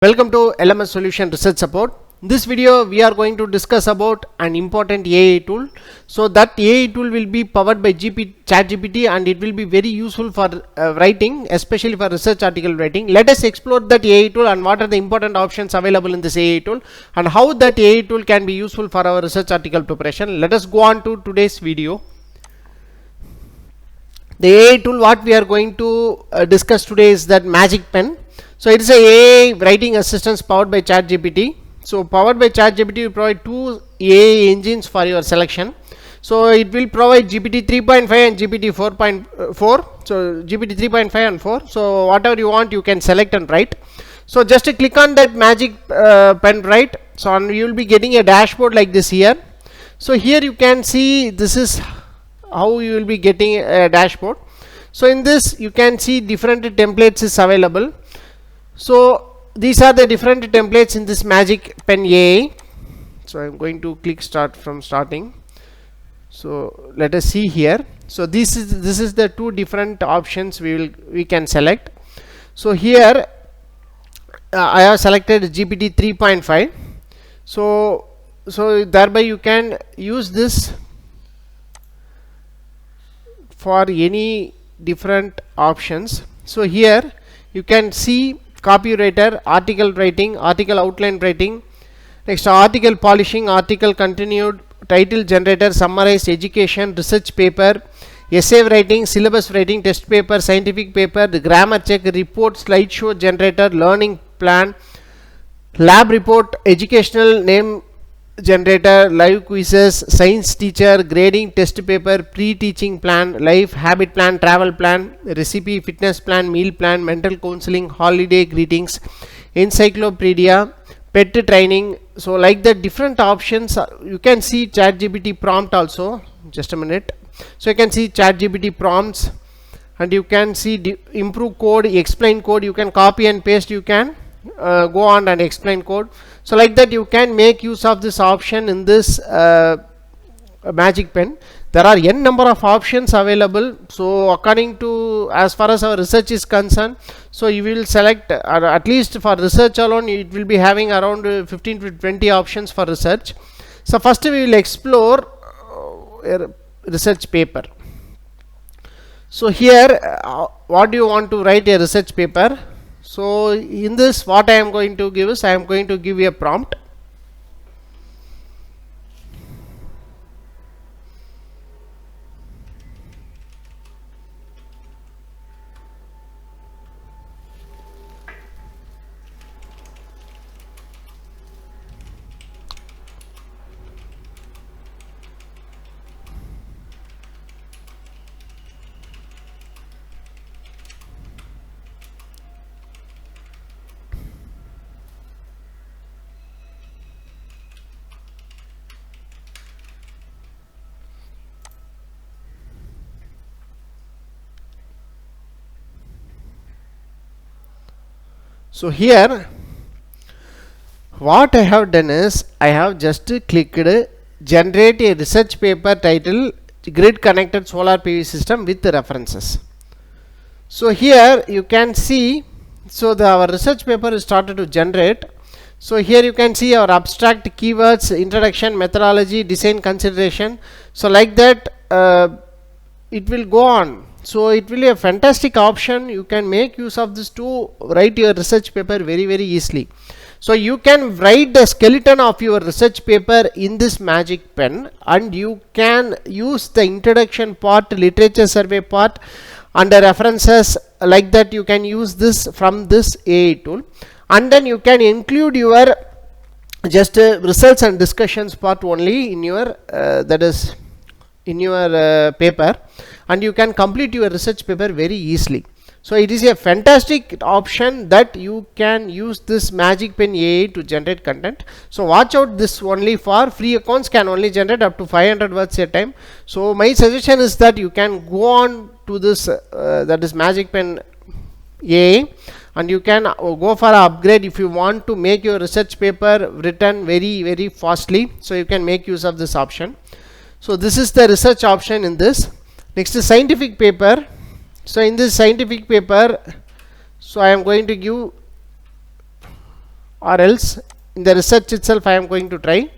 Welcome to LMS Solution Research Support. In this video we are going to discuss about an important AI tool. So that AI tool will be powered by chatgpt and it will be very useful for writing, especially for research article writing. Let us explore that AI tool and what are the important options available in this AI tool and how that AI tool can be useful for our research article preparation. Let us go on to today's video. The AI tool what we are going to discuss today is that Magickpen. So it is a AI writing assistance powered by chatgpt. So powered by chatgpt, will provide two AI engines for your selection. So it will provide GPT 3.5 and GPT 4.4. So GPT 3.5 and 4. So whatever you want you can select and write. So just click on that Magickpen write. So you will be getting a dashboard like this here. So here you can see this is how you will be getting a dashboard. So in this you can see different templates is available. So these are the different templates in this Magickpen AI. So I'm going to click start from starting. So let us see here. So this is the two different options we can select. So here I have selected GPT 3.5. So thereby you can use this for any different options. So here you can see copywriter, article writing, article outline writing, next article polishing, article continued, title generator, summarized, education, research paper, essay writing, syllabus writing, test paper, scientific paper, the grammar check, report, slideshow generator, learning plan, lab report, educational name generator, live quizzes, science teacher, grading, test paper, pre-teaching plan, life, habit plan, travel plan, recipe, fitness plan, meal plan, mental counseling, holiday greetings, encyclopedia, pet training. So like the different options you can see chatgpt prompt also. Just a minute. So you can see chatgpt prompts and you can see improve code, explain code. You can copy and paste, you can go on and explain code. So like that you can make use of this option in this Magickpen. There are n number of options available. So according to as far as our research is concerned, so you will select at least for research alone it will be having around 15 to 20 options for research. So first we will explore research paper. So here what do you want to write a research paper? So in this what I am going to give is I am going to give you a prompt. So here what I have done is I have just clicked generate a research paper title, grid connected solar PV system with the references. So here you can see, so our research paper is started to generate. So here you can see our abstract, keywords, introduction, methodology, design consideration. So like that it will go on. So it will be a fantastic option. You can make use of this to write your research paper very easily. So you can write the skeleton of your research paper in this Magickpen and you can use the introduction part, literature survey part under references. Like that you can use this from this AI tool and then you can include your just results and discussions part only in your that is in your paper, and you can complete your research paper very easily. So it is a fantastic option that you can use this Magickpen AI to generate content. So watch out, this only for free accounts can only generate up to 500 words a time. So my suggestion is that you can go on to this that is Magickpen AI and you can go for an upgrade if you want to make your research paper written very fastly. So you can make use of this option. So this is the research option in this. Next is scientific paper. So in this scientific paper, so I am going to give or else in the research itself I am going to try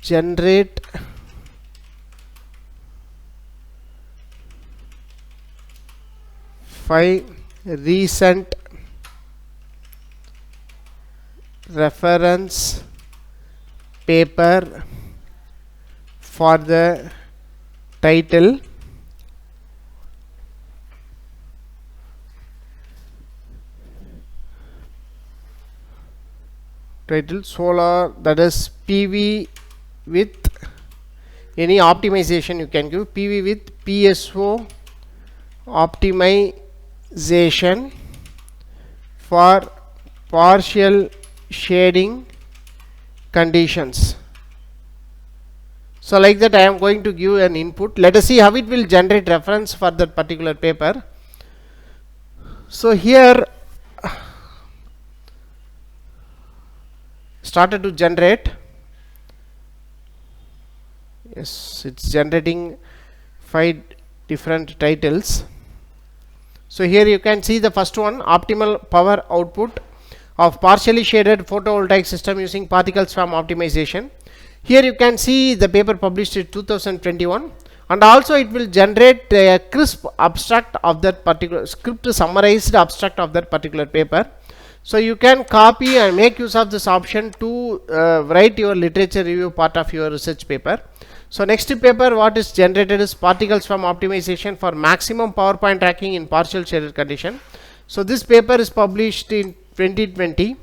generate five recent reference paper for the title solar, that is PV with any optimization you can give, PV with PSO optimization for partial shading conditions. So like that I am going to give an input. Let us see how it will generate reference for that particular paper. So here started to generate. Yes, it's generating 5 different titles. So here you can see the first one, optimal power output of partially shaded photovoltaic system using particle swarm optimization. Here you can see the paper published in 2021, and also it will generate a crisp abstract of that particular script, summarized abstract of that particular paper. So you can copy and make use of this option to write your literature review part of your research paper. So next paper what is generated is particle swarm optimization for maximum power point tracking in partial shaded condition. So this paper is published in 2020.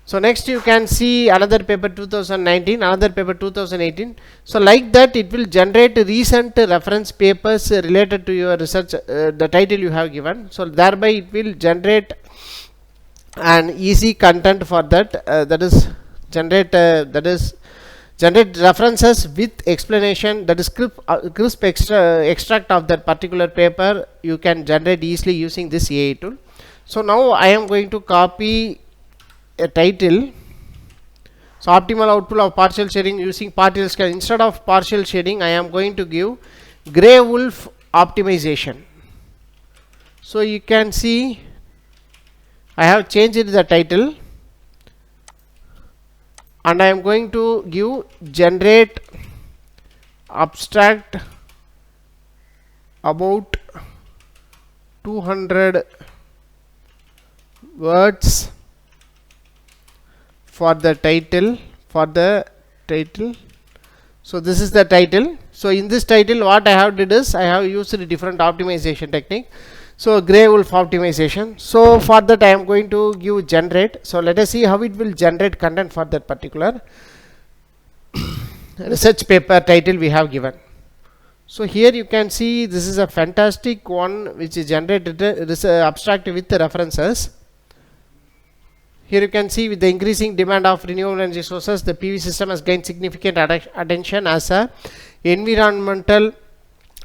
So next you can see another paper 2019, another paper 2018. So like that it will generate recent reference papers related to your research, the title you have given. So thereby it will generate an easy content for that, that is generate references with explanation, that is crisp extract of that particular paper you can generate easily using this AI tool. So now I am going to copy a title. So optimal output of partial shading using partial scale. Instead of partial shading I am going to give gray wolf optimization. So you can see I have changed the title, and I am going to give generate abstract about 200 words for the title, so this is the title. So in this title what I have did is I have used a different optimization technique. So gray wolf optimization. So for that I am going to give generate. So let us see how it will generate content for that particular research paper title we have given. So here you can see this is a fantastic one which is generated abstract with the references. Here you can see with the increasing demand of renewable energy sources, the PV system has gained significant attention as a environmental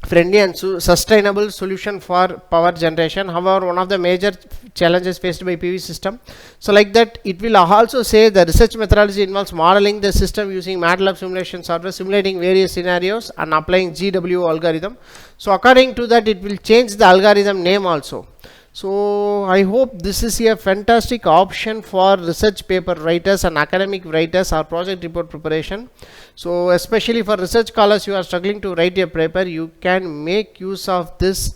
friendly and sustainable solution for power generation. However, one of the major challenges faced by PV system, so like that it will also say the research methodology involves modeling the system using MATLAB simulation software, simulating various scenarios and applying GW algorithm. So according to that it will change the algorithm name also. So I hope this is a fantastic option for research paper writers and academic writers or project report preparation. So especially for research scholars you are struggling to write a paper, you can make use of this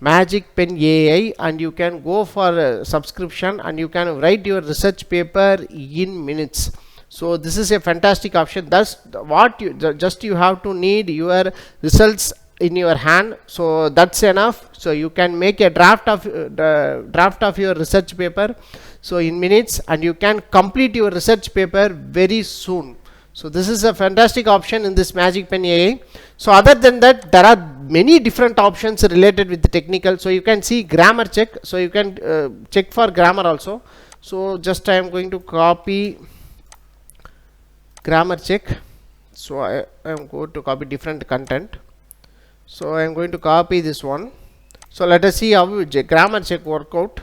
Magickpen AI and you can go for a subscription and you can write your research paper in minutes. So this is a fantastic option. That's what you have to need your results in your hand, so that's enough. So you can make a draft of your research paper so in minutes, and you can complete your research paper very soon. So this is a fantastic option in this Magickpen AI. So other than that there are many different options related with the technical. So you can see grammar check, so you can check for grammar also. So just I am going to copy grammar check. So I am going to copy different content. So I am going to copy this one. So let us see how grammar check work out.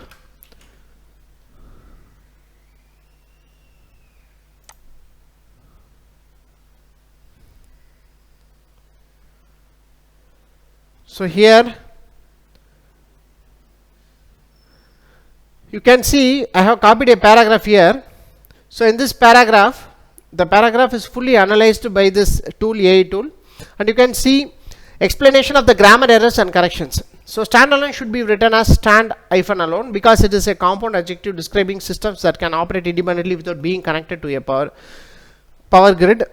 So here you can see I have copied a paragraph here. So in this paragraph, the paragraph is fully analyzed by this tool, AI tool, and you can see explanation of the grammar errors and corrections. So standalone should be written as stand-alone because it is a compound adjective describing systems that can operate independently without being connected to a power grid.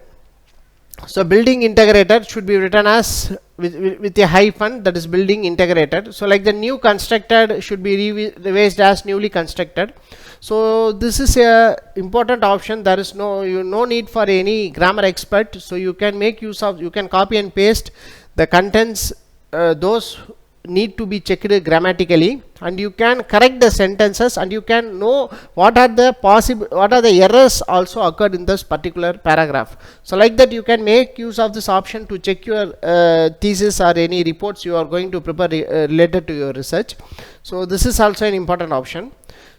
So building integrator should be written as with a hyphen, that is building integrated. So like the new constructed should be revised as newly constructed. So this is a important option. There is no need for any grammar expert. So you can make use of, you can copy and paste the contents, those need to be checked grammatically, and you can correct the sentences, and you can know what are the errors also occurred in this particular paragraph. So like that you can make use of this option to check your thesis or any reports you are going to prepare related to your research. So this is also an important option.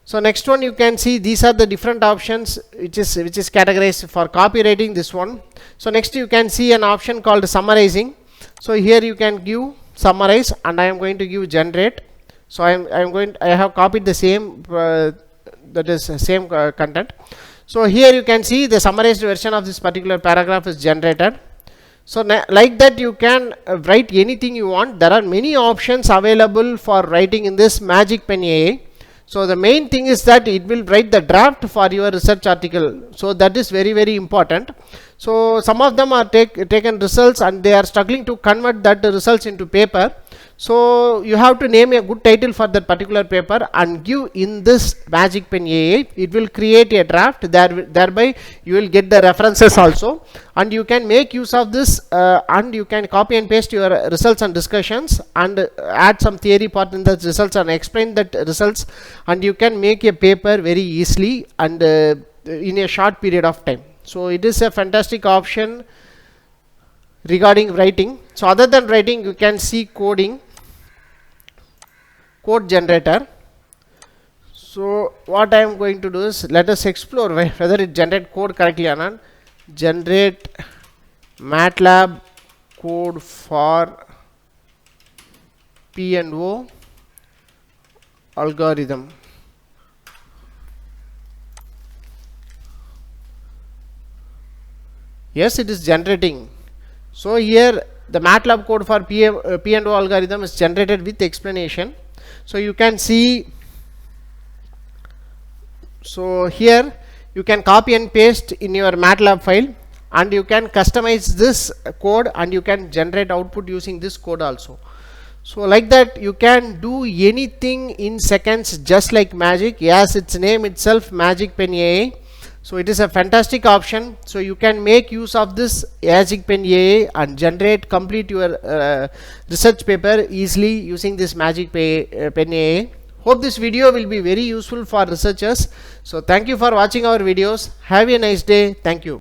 So next one, you can see these are the different options which is categorized for copywriting, this one. So next you can see an option called summarizing. So here you can give summarize, and I am going to give generate. So I have copied the same that is same content. So here you can see the summarized version of this particular paragraph is generated. So like that you can write anything you want. There are many options available for writing in this Magickpen AI. So the main thing is that it will write the draft for your research article. So that is very, very important. So some of them are taken results, and they are struggling to convert that results into paper. So you have to name a good title for that particular paper and give in this Magickpen AI. It will create a draft. Thereby you will get the references also, and you can make use of this, and you can copy and paste your results and discussions, and add some theory part in the results and explain that results, and you can make a paper very easily and in a short period of time. So it is a fantastic option regarding writing. So other than writing, you can see coding, code generator. So what I am going to do is, let us explore whether it generate code correctly or not. Generate MATLAB code for P&O algorithm. Yes, it is generating. So here the MATLAB code for P&O algorithm is generated with explanation. So you can see, so here you can copy and paste in your MATLAB file, and you can customize this code, and you can generate output using this code also. So like that you can do anything in seconds, just like magic. Yes, its name itself, Magickpen AI. So it is a fantastic option. So you can make use of this Magickpen AI and complete your research paper easily using this Magickpen AI. Hope this video will be very useful for researchers. So thank you for watching our videos. Have a nice day. Thank you.